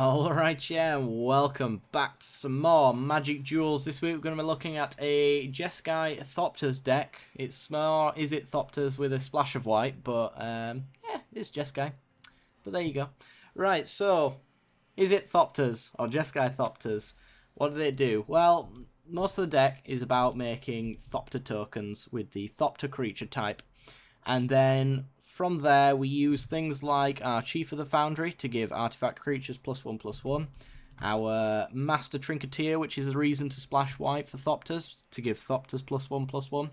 Alright, yeah, and welcome back to some more Magic Duels. This week we're going to be looking at a Jeskai Thopters deck. It's more Is It Thopters with a splash of white, but yeah, it's Jeskai. But there you go. Right, so, Is It Thopters, or Jeskai Thopters? What do they do? Well, most of the deck is about making Thopter tokens with the Thopter creature type. And then from there, we use things like our Chief of the Foundry to give artifact creatures +1/+1. Our Master Trinketeer, which is a reason to splash white for Thopters, to give Thopters +1/+1.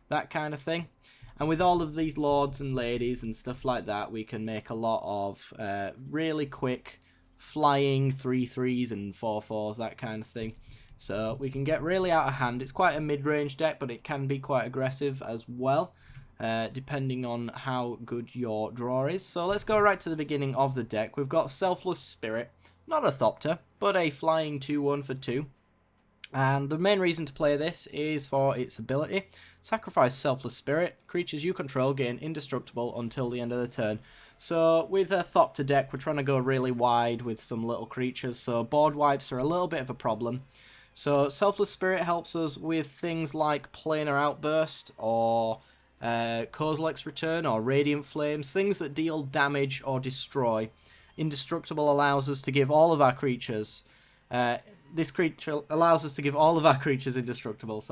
That kind of thing. And with all of these lords and ladies and stuff like that, we can make a lot of really quick flying 3/3s and 4/4s, that kind of thing. So we can get really out of hand. It's quite a mid-range deck, but it can be quite aggressive as well. Depending on how good your draw is. So let's go right to the beginning of the deck. We've got Selfless Spirit, not a Thopter, but a flying 2/1 for 2. And the main reason to play this is for its ability. Sacrifice Selfless Spirit. Creatures you control gain indestructible until the end of the turn. So with a Thopter deck, we're trying to go really wide with some little creatures. So board wipes are a little bit of a problem. So Selfless Spirit helps us with things like Planar Outburst or Kozilek's Return or Radiant Flames, things that deal damage or destroy. Indestructible allows us to give all of our creatures, this creature allows us to give all of our creatures indestructible,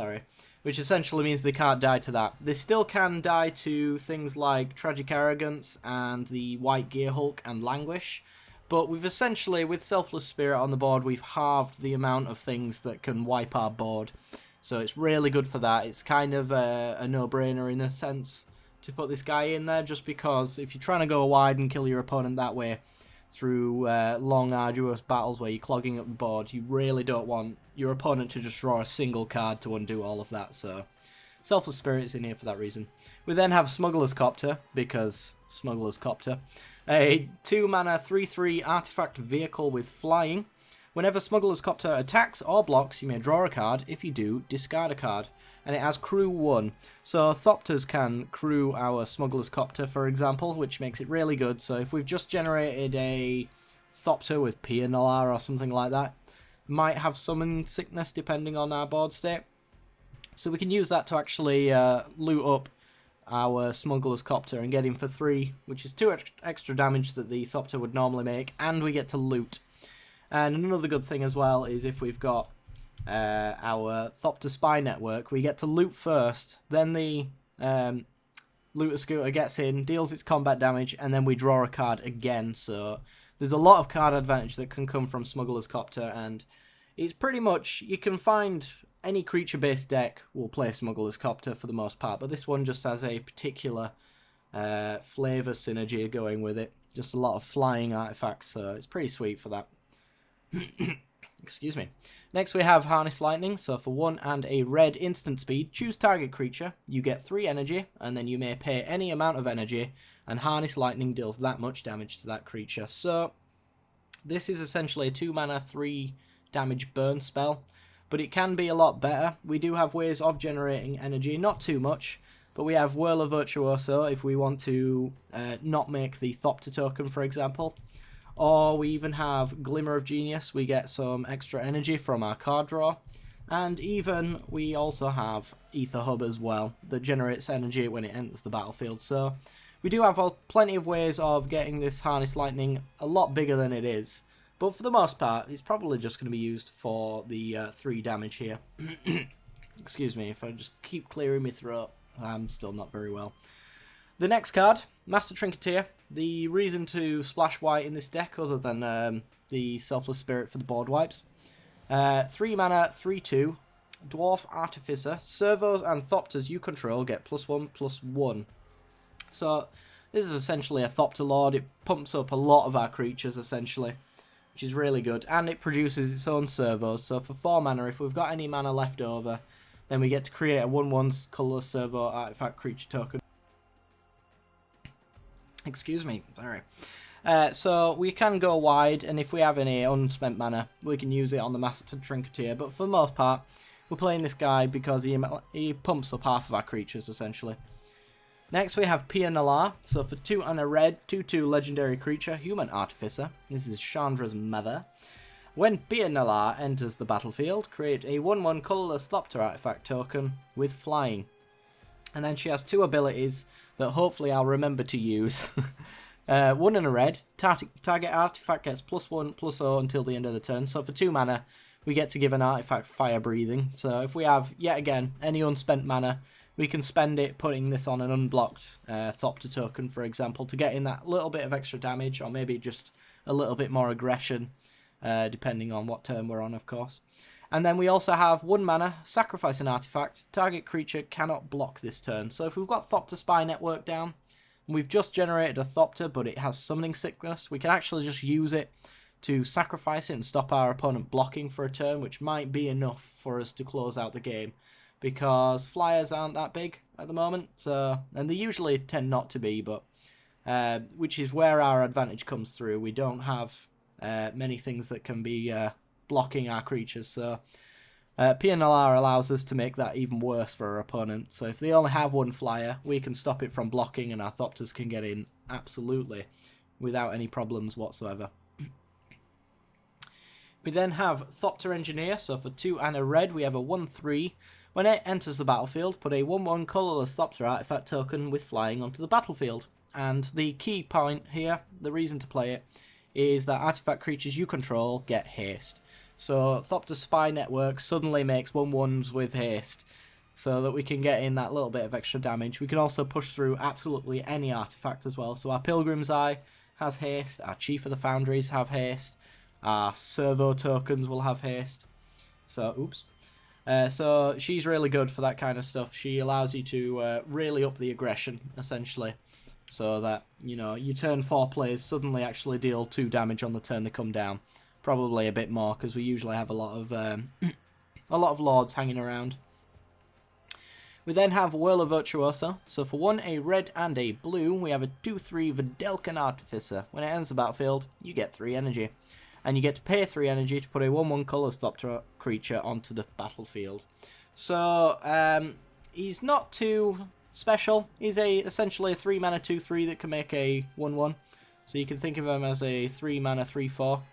which essentially means they can't die to that. They still can die to things like Tragic Arrogance and the White Gear Hulk and Languish, but we've essentially, with Selfless Spirit on the board, we've halved the amount of things that can wipe our board. So it's really good for that. It's kind of a no-brainer in a sense to put this guy in there, just because if you're trying to go wide and kill your opponent that way through long, arduous battles where you're clogging up the board, you really don't want your opponent to just draw a single card to undo all of that. So Selfless Spirit's in here for that reason. We then have Smuggler's Copter, because Smuggler's Copter. A 2-mana 3/3 artifact vehicle with flying. Whenever Smuggler's Copter attacks or blocks, you may draw a card. If you do, discard a card. And it has crew 1. So Thopters can crew our Smuggler's Copter, for example, which makes it really good. So if we've just generated a Thopter with Pianolar or something like that, might have Summon Sickness depending on our board state. So we can use that to actually loot up our Smuggler's Copter and get him for 3, which is 2 extra damage that the Thopter would normally make, and we get to loot. And another good thing as well is if we've got our Thopter Spy Network, we get to loot first, then the Looter Scooter gets in, deals its combat damage, and then we draw a card again. So there's a lot of card advantage that can come from Smuggler's Copter, and it's pretty much, you can find any creature-based deck will play Smuggler's Copter for the most part, but this one just has a particular flavour synergy going with it. Just a lot of flying artifacts, so it's pretty sweet for that. Excuse me. Next we have Harness Lightning. So for 1 and a red instant speed, choose target creature. You get 3 energy, and then you may pay any amount of energy, and Harness Lightning deals that much damage to that creature. So this is essentially a 2-mana 3 damage burn spell, but it can be a lot better. We do have ways of generating energy, not too much, but we have Whirler Virtuoso if we want to not make the Thopter token, for example. Or we even have Glimmer of Genius. We get some extra energy from our card draw. And even we also have Ether Hub as well, that generates energy when it enters the battlefield. So we do have plenty of ways of getting this Harness Lightning a lot bigger than it is. But for the most part, it's probably just going to be used for the 3 damage here. Excuse me if I just keep clearing my throat. I'm still not very well. The next card, Master Trinketeer. The reason to splash white in this deck, other than the Selfless Spirit for the board wipes. 3 mana, 3/2, Dwarf Artificer. Servos and Thopters you control get +1/+1. So this is essentially a Thopter Lord. It pumps up a lot of our creatures, essentially, which is really good. And it produces its own servos. So for 4 mana, if we've got any mana left over, then we get to create a 1/1 colourless servo artifact creature token. Excuse me, sorry. So we can go wide, and if we have any unspent mana, we can use it on the Master Trinketeer. But for the most part, we're playing this guy because he pumps up half of our creatures, essentially. Next we have Pia Nalar. So for 2 and a red, 2/2 legendary creature, human artificer. This is Chandra's mother. When Pia Nalar enters the battlefield, create a 1/1 colourless Thopter artifact token with flying. And then she has 2 abilities that hopefully I'll remember to use. 1 and a red, target artifact gets +1/+0 until the end of the turn. So for 2 mana, we get to give an artifact fire breathing. So if we have, yet again, any unspent mana, we can spend it putting this on an unblocked Thopter token, for example, to get in that little bit of extra damage, or maybe just a little bit more aggression, depending on what turn we're on, of course. And then we also have 1 mana, sacrifice an artifact, target creature cannot block this turn. So if we've got Thopter Spy Network down, and we've just generated a Thopter, but it has summoning sickness, we can actually just use it to sacrifice it and stop our opponent blocking for a turn, which might be enough for us to close out the game. Because flyers aren't that big at the moment, so, and they usually tend not to be, but which is where our advantage comes through. We don't have many things that can be blocking our creatures, so PNLR allows us to make that even worse for our opponent. So if they only have 1 flyer, we can stop it from blocking, and our Thopters can get in absolutely without any problems whatsoever. We then have Thopter Engineer, so for 2 and a red, we have a 1/3. When it enters the battlefield, put a 1/1 colourless Thopter artifact token with flying onto the battlefield. And the key point here, the reason to play it, is that artifact creatures you control get haste. So Thopter Spy Network suddenly makes 1/1s with haste, so that we can get in that little bit of extra damage. We can also push through absolutely any artifact as well. So our Pilgrim's Eye has haste, our Chief of the Foundries have haste, our servo tokens will have haste. So, oops. So she's really good for that kind of stuff. She allows you to really up the aggression, essentially. So that, you know, your turn 4 players suddenly actually deal 2 damage on the turn they come down. Probably a bit more, because we usually have a lot of lords hanging around. We then have Whirler Virtuoso. So for 1, a red and a blue, we have a 2/3 Vidalcan Artificer. When it ends the battlefield, you get 3 energy. And you get to pay 3 energy to put a 1/1 colourless Thopter creature onto the battlefield. So, he's not too special. He's essentially a 3 mana 2/3 that can make a 1/1. So you can think of him as a 3 mana 3/4,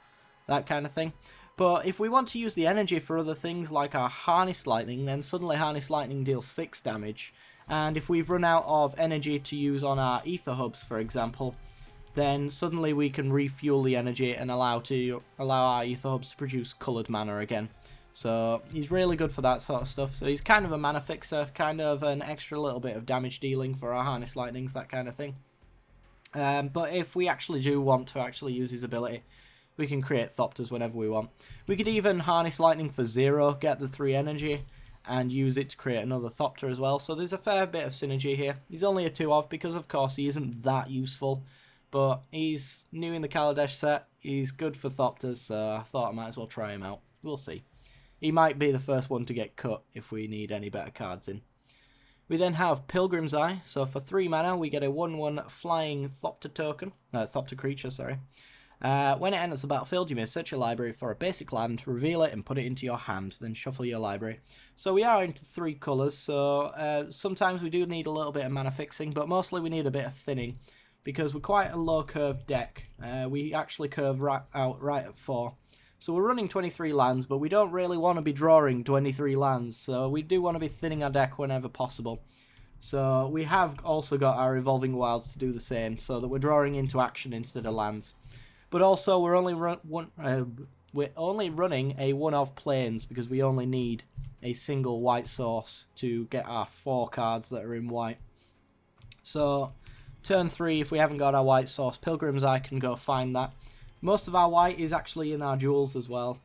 that kind of thing. But if we want to use the energy for other things like our Harness Lightning, then suddenly Harness Lightning deals 6 damage. And if we've run out of energy to use on our Ether Hubs, for example, then suddenly we can refuel the energy and allow our Ether Hubs to produce coloured mana again. So he's really good for that sort of stuff. So he's kind of a mana fixer, kind of an extra little bit of damage dealing for our Harness Lightnings, that kind of thing. But if we actually do want to actually use his ability, we can create Thopters whenever we want. We could even Harness Lightning for 0, get the 3 energy, and use it to create another Thopter as well. So there's a fair bit of synergy here. He's only a 2/of because, of course, he isn't that useful. But he's new in the Kaladesh set. He's good for Thopters, so I thought I might as well try him out. We'll see. He might be the first one to get cut if we need any better cards in. We then have Pilgrim's Eye. So for 3 mana, we get a 1/1 flying Thopter token. Thopter creature, sorry. When it enters the battlefield, you may search your library for a basic land, reveal it, and put it into your hand. Then shuffle your library. So we are into 3 colours, so sometimes we do need a little bit of mana fixing, but mostly we need a bit of thinning, because we're quite a low curve deck. We actually curve out right at 4. So we're running 23 lands, but we don't really want to be drawing 23 lands. So we do want to be thinning our deck whenever possible. So we have also got our Evolving Wilds to do the same, so that we're drawing into action instead of lands. But also we're only running a 1/of Plains, because we only need a single white source to get our 4 cards that are in white. So turn 3, if we haven't got our white source, Pilgrim's Eye can go find that. Most of our white is actually in our Duels as well,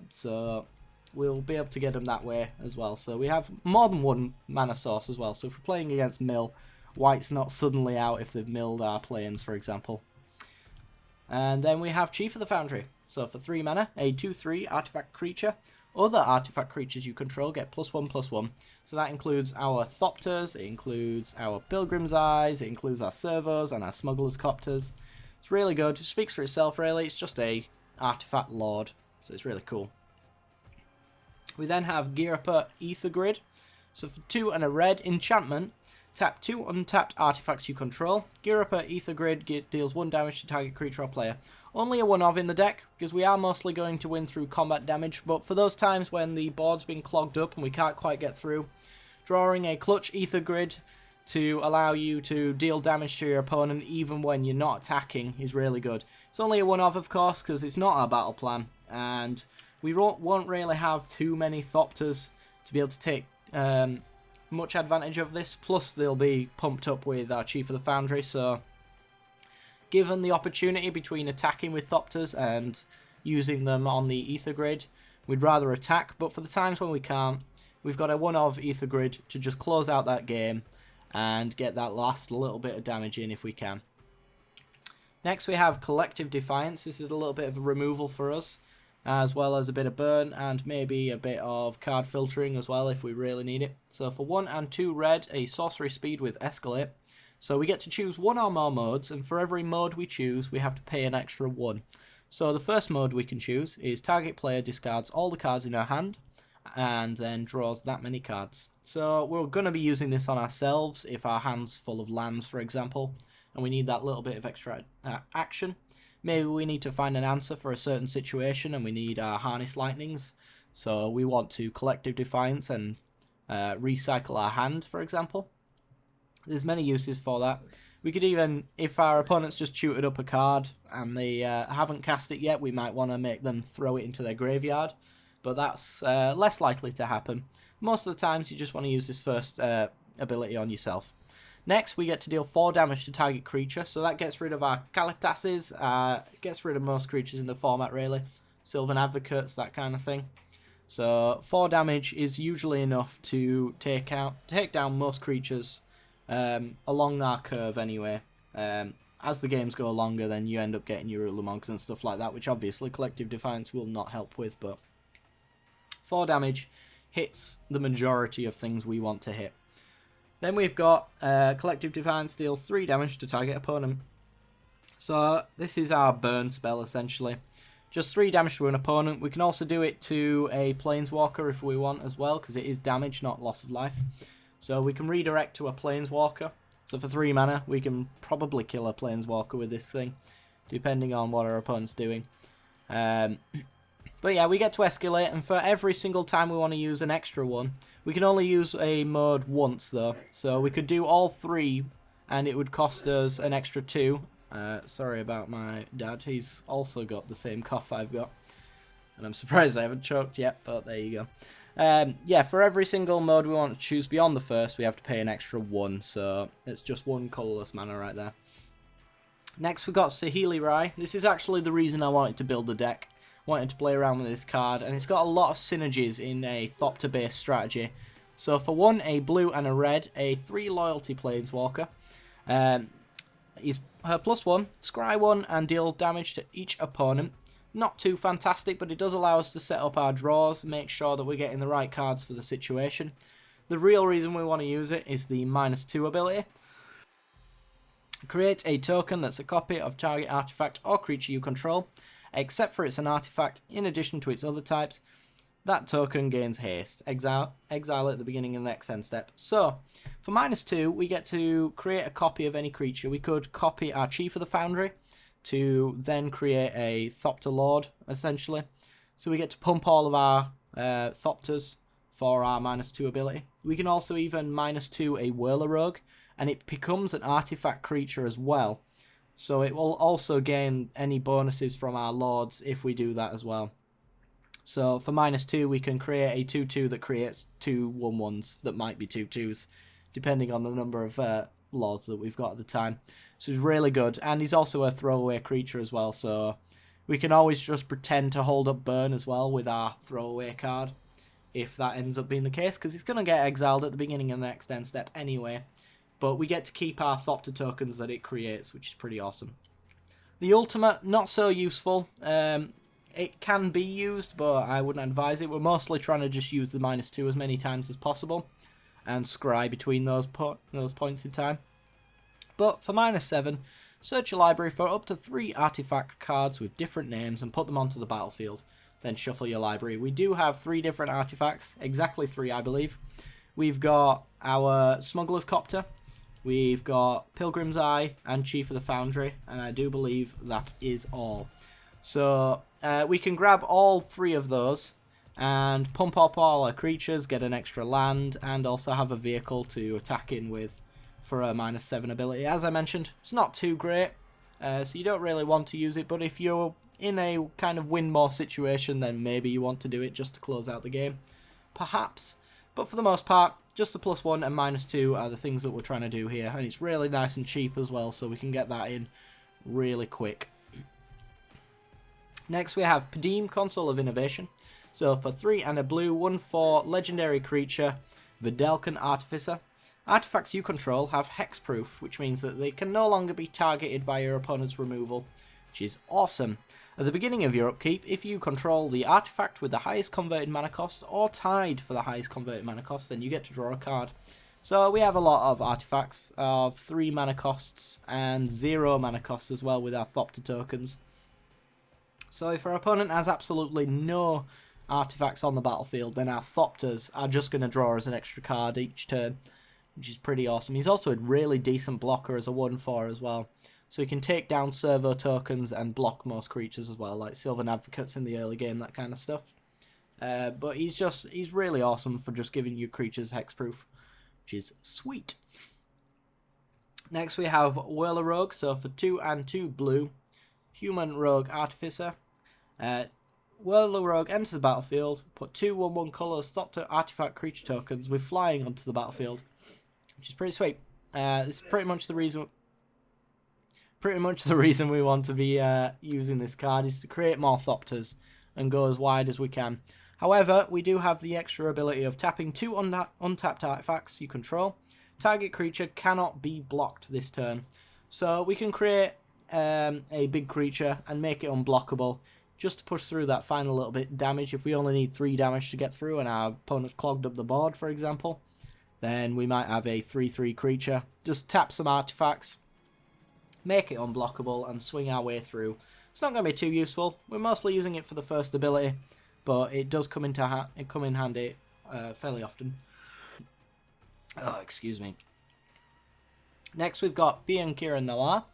so we'll be able to get them that way as well. So we have more than 1 mana source as well. So if we're playing against mill, white's not suddenly out if they've milled our Plains, for example. And then we have Chief of the Foundry. So for 3 mana, a 2/3 artifact creature. Other artifact creatures you control get +1/+1. So that includes our Thopters, it includes our Pilgrim's Eyes, it includes our Servos and our Smuggler's Copters. It's really good. It speaks for itself, really. It's just a artifact lord, so it's really cool. We then have Gear Upper Ether Grid. So for 2 and a red enchantment, Tap 2 untapped artifacts you control. Gear up a Ether Grid, deals 1 damage to target creature or player. Only a 1-of in the deck, because we are mostly going to win through combat damage, but for those times when the board's been clogged up and we can't quite get through, drawing a clutch Ether Grid to allow you to deal damage to your opponent even when you're not attacking is really good. It's only a 1-of course, because it's not our battle plan, and we won't really have too many Thopters to be able to take much advantage of this, plus they'll be pumped up with our Chief of the Foundry, so given the opportunity between attacking with Thopters and using them on the Ether Grid, we'd rather attack, but for the times when we can't, we've got a 1-of Ether Grid to just close out that game and get that last little bit of damage in if we can. Next we have Collective Defiance. This is a little bit of a removal for us, as well as a bit of burn and maybe a bit of card filtering as well if we really need it. So for 1 and 2 red, a sorcery speed with Escalate. So we get to choose 1 or more modes, and for every mode we choose we have to pay an extra 1. So the first mode we can choose is target player discards all the cards in her hand and then draws that many cards. So we're going to be using this on ourselves if our hand's full of lands, for example, and we need that little bit of extra action. Maybe we need to find an answer for a certain situation and we need our Harness Lightnings, so we want to Collective Defiance and recycle our hand, for example. There's many uses for that. We could even, if our opponent's just shooted up a card and they haven't cast it yet, we might want to make them throw it into their graveyard, but that's less likely to happen. Most of the times you just want to use this first ability on yourself. Next, we get to deal 4 damage to target creature, so that gets rid of our Kalidashes, gets rid of most creatures in the format really, Sylvan Advocates, that kind of thing. So 4 damage is usually enough to take down most creatures along our curve anyway. As the games go longer, then you end up getting your Ulamogs and stuff like that, which obviously Collective Defiance will not help with, but 4 damage hits the majority of things we want to hit. Then we've got Collective Defiance deals 3 damage to target opponent. So this is our burn spell essentially. Just 3 damage to an opponent. We can also do it to a Planeswalker if we want as well, because it is damage, not loss of life. So we can redirect to a Planeswalker. So for 3 mana, we can probably kill a Planeswalker with this thing, depending on what our opponent's doing. But yeah, we get to escalate, and for every single time we want to use an extra one, we can only use a mode once though. So we could do all 3, and it would cost us an extra 2. Sorry about my dad, he's also got the same cough I've got. And I'm surprised I haven't choked yet, but there you go. Yeah, for every single mode we want to choose beyond the first, we have to pay an extra 1. So it's just 1 colourless mana right there. Next we got Saheeli Rai. This is actually the reason I wanted to build the deck. Wanted to play around with this card, and it's got a lot of synergies in a Thopter based strategy. So for 1, a blue and a red, a 3 loyalty Planeswalker. He's her +1, scry 1 and deal damage to each opponent. Not too fantastic, but it does allow us to set up our draws, make sure that we're getting the right cards for the situation. The real reason we want to use it is the -2 ability. Create a token that's a copy of target artifact or creature you control, except for it's an artifact in addition to its other types. That token gains haste. Exile it at the beginning of the next end step. So, for -2, we get to create a copy of any creature. We could copy our Chief of the Foundry to then create a Thopter Lord, essentially. So we get to pump all of our Thopters for our -2 ability. We can also even -2 a Whirler Rogue, and it becomes an artifact creature as well. So it will also gain any bonuses from our lords if we do that as well. So for -2, we can create a 2/2 that creates 2 1/1s that might be 2/2s, depending on the number of lords that we've got at the time. So it's really good. And he's also a throwaway creature as well, so we can always just pretend to hold up burn as well with our throwaway card, if that ends up being the case, because it's going to get exiled at the beginning of the next end step anyway. But we get to keep our Thopter tokens that it creates, which is pretty awesome. The ultimate, not so useful. It can be used, but I wouldn't advise it. We're mostly trying to just use the -2 as many times as possible and scry between those points in time. But for -7, search your library for up to 3 artifact cards with different names and put them onto the battlefield. Then shuffle your library. We do have 3 different artifacts, exactly 3 I believe. We've got our Smuggler's Copter, We've got Pilgrim's Eye and Chief of the Foundry, and I do believe that is all. So we can grab all 3 of those and pump up all our creatures, get an extra land, and also have a vehicle to attack in with for a -7 ability. As I mentioned, it's not too great, so you don't really want to use it, but if you're in a kind of win more situation, then maybe you want to do it just to close out the game, perhaps. But for the most part, just the +1 and -2 are the things that we're trying to do here, and it's really nice and cheap as well, so we can get that in really quick. Next we have Padim, Console of Innovation. So for 3 and a blue, 1/4 legendary creature, Vidalcan Artificer. Artifacts you control have hexproof, which means that they can no longer be targeted by your opponent's removal, which is awesome. At the beginning of your upkeep, if you control the artifact with the highest converted mana cost or tied for the highest converted mana cost, then you get to draw a card. So we have a lot of artifacts of 3 mana costs and 0 mana costs as well with our Thopter tokens. So if our opponent has absolutely no artifacts on the battlefield, then our Thopters are just going to draw as an extra card each turn, which is pretty awesome. He's also a really decent blocker as a 1/4 as well. So he can take down servo tokens and block most creatures as well, like Sylvan Advocates in the early game, that kind of stuff. But he's really awesome for just giving you creatures hexproof, which is sweet. Next we have Whirler Rogue, so for 2 and 2 blue, Human Rogue Artificer. Whirler Rogue enters the battlefield, put 2 1/1 colours Thopter artifact creature tokens with flying onto the battlefield, which is pretty sweet. This is pretty much the reason we want to be using this card, is to create more Thopters and go as wide as we can. However, we do have the extra ability of tapping 2 untapped artifacts you control. Target creature cannot be blocked this turn. So we can create a big creature and make it unblockable, just to push through that final little bit of damage. If we only need 3 damage to get through and our opponent's clogged up the board, for example, then we might have a 3/3 creature. Just tap some artifacts, make it unblockable, and swing our way through. It's not going to be too useful. We're mostly using it for the first ability, but it does come in handy fairly often. Oh, excuse me. Next we've got Biankiran Nalar.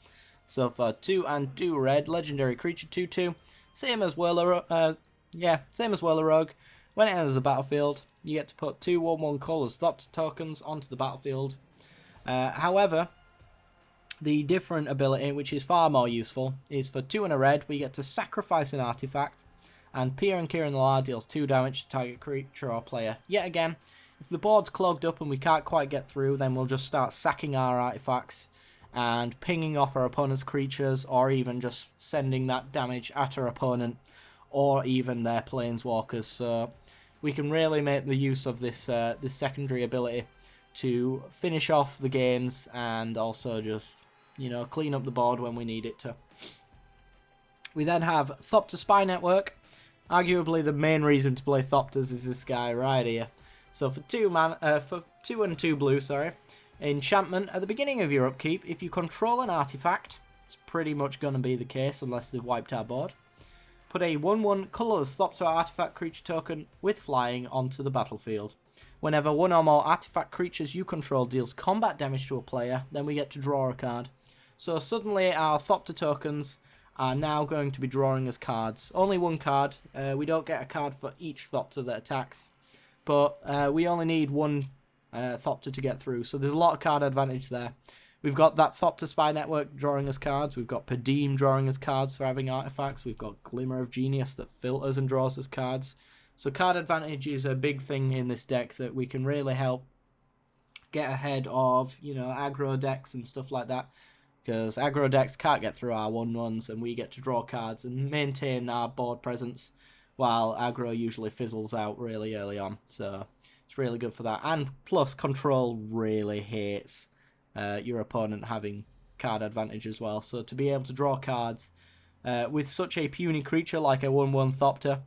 So for 2 and 2 red, legendary creature 2/2, same as Whirler Rogue. When it enters the battlefield, you get to put 2 1/1 colours Thopter tokens onto the battlefield. However, the different ability, which is far more useful, is for 2 and a red, we get to sacrifice an artifact, and Biankiran Nalar deals 2 damage to target creature or player. Yet again, if the board's clogged up and we can't quite get through, then we'll just start sacking our artifacts and pinging off our opponent's creatures, or even just sending that damage at our opponent, or even their planeswalkers. So we can really make the use of this this secondary ability to finish off the games and also just, you know, clean up the board when we need it to. We then have Thopter Spy Network. Arguably the main reason to play Thopters is this guy right here. So for 2 and 2 blue, enchantment. At the beginning of your upkeep, if you control an artifact, it's pretty much going to be the case unless they've wiped our board, put a 1/1 colourless Thopter artifact creature token with flying onto the battlefield. Whenever 1 or more artifact creatures you control deals combat damage to a player, then we get to draw a card. So suddenly our Thopter tokens are now going to be drawing us cards. Only 1 card. We don't get a card for each Thopter that attacks, but we only need 1 Thopter to get through, so there's a lot of card advantage there. We've got that Thopter Spy Network drawing us cards, we've got Padim drawing us cards for having artifacts, we've got Glimmer of Genius that filters and draws us cards. So card advantage is a big thing in this deck that we can really help get ahead of, you know, aggro decks and stuff like that, because aggro decks can't get through our 1/1s and we get to draw cards and maintain our board presence, while aggro usually fizzles out really early on. So it's really good for that. And plus, control really hates your opponent having card advantage as well. So to be able to draw cards with such a puny creature like a 1/1 Thopter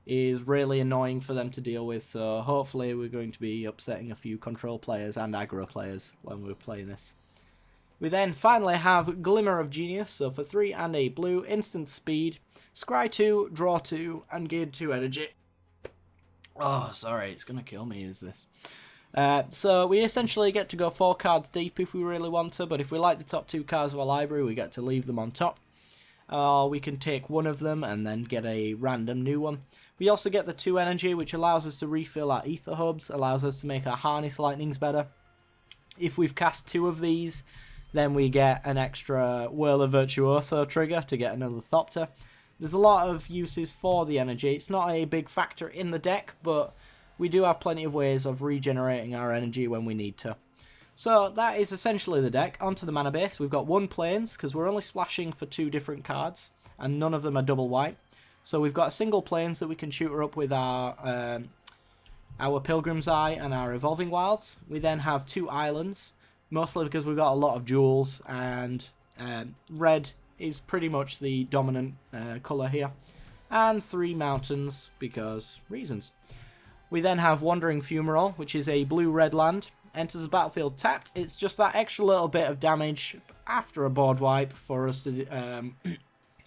is really annoying for them to deal with. So hopefully we're going to be upsetting a few control players and aggro players when we're playing this. We then finally have Glimmer of Genius. So for 3 and a blue, instant speed, scry 2, draw 2, and gain 2 energy. Oh, sorry, it's going to kill me, is this? So we essentially get to go 4 cards deep if we really want to, but if we like the top 2 cards of our library, we get to leave them on top. We can take one of them and then get a random new one. We also get the 2 energy, which allows us to refill our ether hubs, allows us to make our harness lightnings better. If we've cast 2 of these, then we get an extra Whirl of Virtuoso trigger to get another Thopter. There's a lot of uses for the energy. It's not a big factor in the deck, but we do have plenty of ways of regenerating our energy when we need to. So that is essentially the deck. Onto the mana base. We've got 1 plains, because we're only splashing for 2 different cards, and none of them are double white. So we've got a single plains that we can tutor up with our Pilgrim's Eye and our Evolving Wilds. We then have 2 islands, mostly because we've got a lot of Duels, and red is pretty much the dominant colour here. And 3 mountains, because reasons. We then have Wandering Fumarole, which is a blue-red land. Enters the battlefield tapped. It's just that extra little bit of damage after a board wipe for us to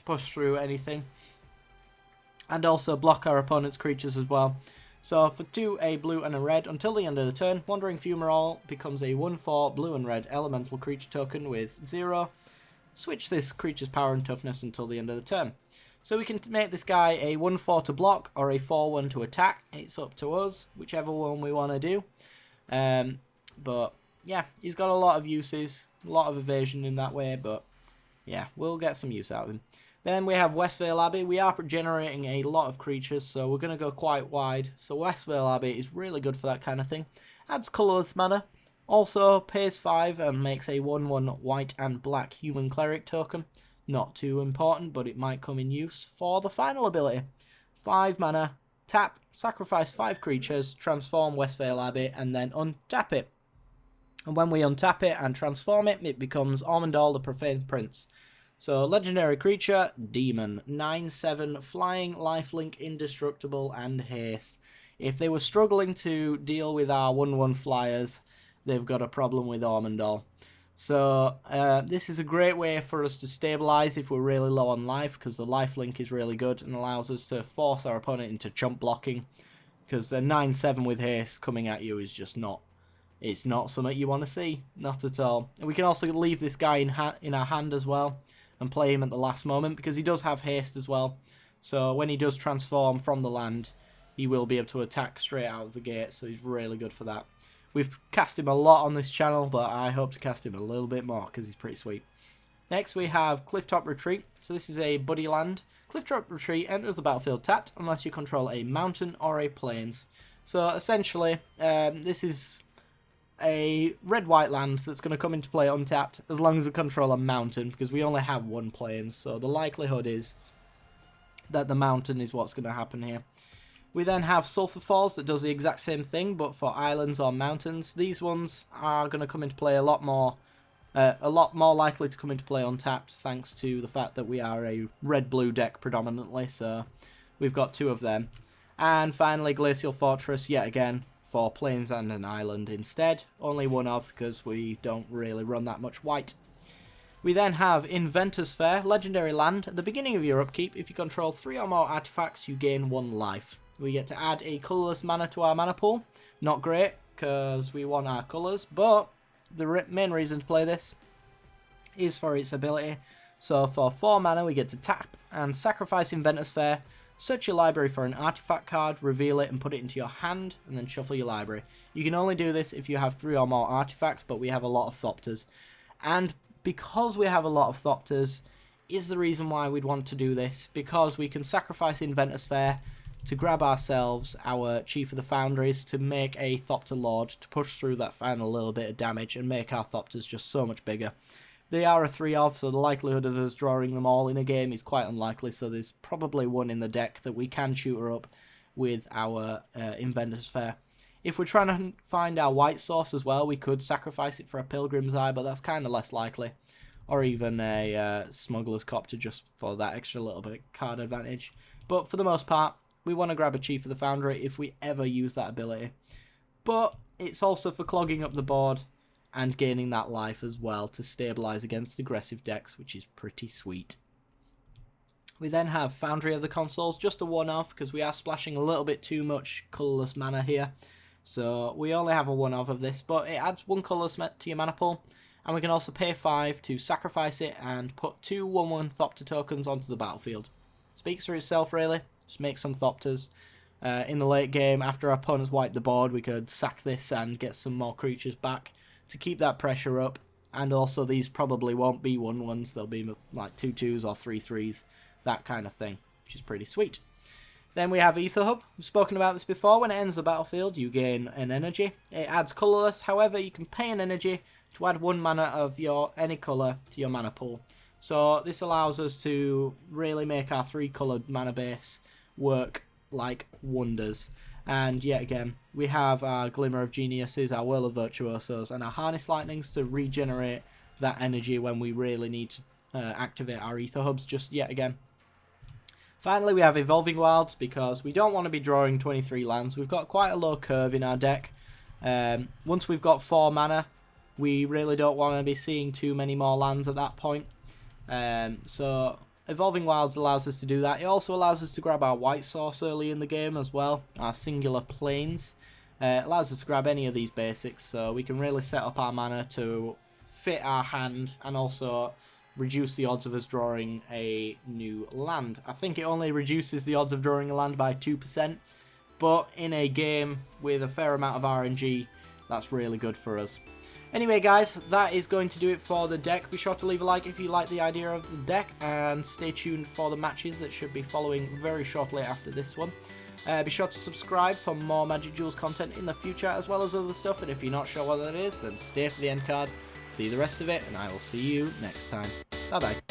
push through anything. And also block our opponent's creatures as well. So for 2, a blue and a red, until the end of the turn, Wandering Fumarole becomes a 1/4 blue and red elemental creature token with 0. Switch this creature's power and toughness until the end of the turn. So we can make this guy a 1/4 to block or a 4/1 to attack. It's up to us, whichever one we want to do. But yeah, he's got a lot of uses, a lot of evasion in that way, but yeah, we'll get some use out of him. Then we have Westvale Abbey. We are generating a lot of creatures, so we're going to go quite wide. So Westvale Abbey is really good for that kind of thing. Adds colourless mana. Also pays 5 and makes a 1/1 white and black human cleric token. Not too important, but it might come in use for the final ability. 5 mana, tap, sacrifice 5 creatures, transform Westvale Abbey, and then untap it. And when we untap it and transform it, it becomes Ormondal the Profane Prince. So, legendary creature, Demon. 9/7, flying, lifelink, indestructible, and haste. If they were struggling to deal with our 1/1 flyers, they've got a problem with Ormondal. So, this is a great way for us to stabilise if we're really low on life, because the lifelink is really good and allows us to force our opponent into chump blocking. Because the 9/7 with haste coming at you is just not... It's not something you want to see. Not at all. And we can also leave this guy in our hand as well and play him at the last moment, because he does have haste as well. So when he does transform from the land, he will be able to attack straight out of the gate, so he's really good for that. We've cast him a lot on this channel, but I hope to cast him a little bit more, because he's pretty sweet. Next we have Clifftop Retreat. So this is a buddy land. Clifftop Retreat enters the battlefield tapped, unless you control a mountain or a plains. So essentially, this is a red-white land that's going to come into play untapped as long as we control a mountain, because we only have 1 plains, so the likelihood is that the mountain is what's going to happen here. We then have Sulphur Falls that does the exact same thing, but for islands or mountains. These ones are going to come into play a lot more likely to come into play untapped, thanks to the fact that we are a red-blue deck predominantly, so we've got 2 of them. And finally, Glacial Fortress, yet again, for plains and an island instead. Only 1 of, because we don't really run that much white. We then have Inventor's Fair, legendary land. At the beginning of your upkeep, if you control 3 or more artifacts, you gain 1 life. We get to add a colourless mana to our mana pool. Not great, because we want our colours, but the main reason to play this is for its ability. So for 4 mana, we get to tap and sacrifice Inventor's Fair. Search your library for an artifact card, reveal it and put it into your hand, and then shuffle your library. You can only do this if you have 3 or more artifacts, but we have a lot of Thopters. And because we have a lot of Thopters is the reason why we'd want to do this, because we can sacrifice Inventor's Fair to grab ourselves our Chief of the Foundries to make a Thopter Lord to push through that final little bit of damage and make our Thopters just so much bigger. They are a 3 of, so the likelihood of us drawing them all in a game is quite unlikely, so there's probably 1 in the deck that we can tutor up with our Inventor's Fair. If we're trying to find our white source as well, we could sacrifice it for a Pilgrim's Eye, but that's kind of less likely. Or even a Smuggler's Copter, just for that extra little bit card advantage. But for the most part, we want to grab a Chief of the Foundry if we ever use that ability. But it's also for clogging up the board and gaining that life as well to stabilise against aggressive decks, which is pretty sweet. We then have Foundry of the Consoles, just a 1-off, because we are splashing a little bit too much colourless mana here. So we only have a 1 of this, but it adds 1 colour to your mana pool. And we can also pay 5 to sacrifice it and put 2 1/1 Thopter tokens onto the battlefield. Speaks for itself really, just make some Thopters. In the late game, after our opponents wipe the board, we could sack this and get some more creatures back to keep that pressure up. And also these probably won't be 1/1s, they'll be like 2/2s or 3/3s, that kind of thing, which is pretty sweet. Then we have Ether Hub. We've spoken about this before. When it ends the battlefield, you gain an energy. It adds colourless, however, you can pay an energy to add 1 mana of any colour to your mana pool. So this allows us to really make our 3-coloured mana base work like wonders. And yet again, we have our Glimmer of Geniuses, our Whirl of Virtuosos, and our Harness Lightnings to regenerate that energy when we really need to activate our Ether Hubs just yet again. Finally, we have Evolving Wilds, because we don't want to be drawing 23 lands. We've got quite a low curve in our deck. Once we've got 4 mana, we really don't want to be seeing too many more lands at that point. So Evolving Wilds allows us to do that. It also allows us to grab our white source early in the game as well, our Singular Plains. It allows us to grab any of these basics, so we can really set up our mana to fit our hand and also reduce the odds of us drawing a new land. I think it only reduces the odds of drawing a land by 2%, but in a game with a fair amount of RNG, that's really good for us. Anyway guys, that is going to do it for the deck. Be sure to leave a like if you like the idea of the deck, and stay tuned for the matches that should be following very shortly after this one. Be sure to subscribe for more Magic Duels content in the future, as well as other stuff, and if you're not sure what that is, then stay for the end card, see the rest of it, and I will see you next time. Bye bye.